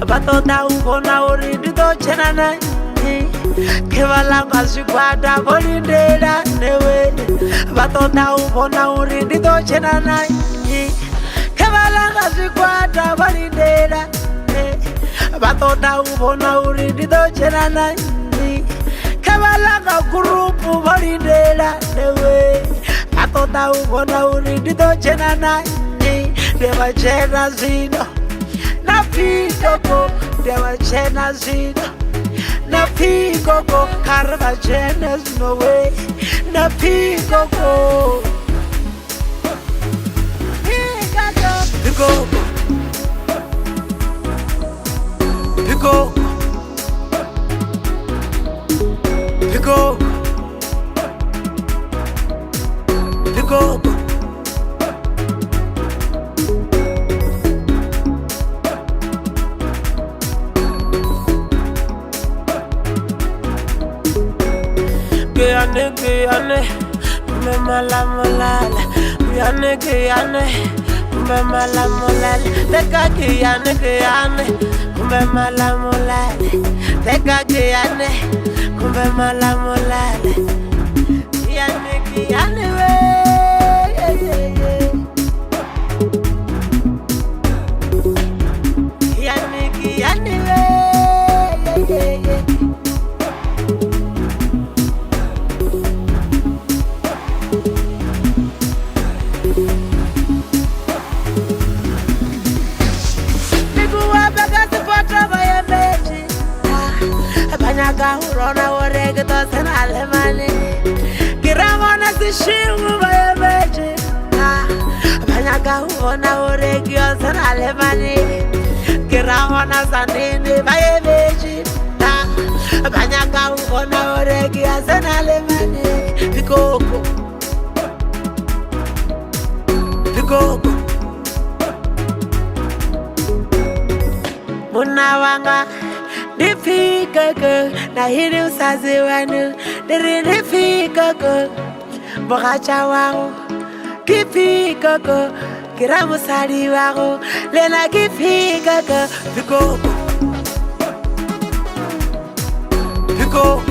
batota ubona uri ndido chenana kevalanga zvikwata volindela newe batota ubona uri ndido chenana kevalanga zvikwata volindela batota ubona uri ndido chenana kevalanga gurupu volindela newe batota ubona uri ndido chenana deva chena zino na Pikoko deva chena zino na Pikoko karva chena zino we na Pikoko Pikoko Pikoko Pikoko Pikoko Kiyane, me malamolala. Kiyane, me malamolala. Teka kiyane, me malamolala. Teka kiyane, me malamolala. Kiyane we. Kiyane we. Banyaga urona orege tosena alemani kiramona sishimu bayebeje banyaga urona orege tosena alemani kiramona sanini bayebeje banyaga urona orege tosena alemani Pikoko Pikoko munawanga ni Pikoko na hili usazi wanu ni Pikoko bogacha wangu ki Pikoko kiramusali wangu lena ki Pikoko Pikoko Pikoko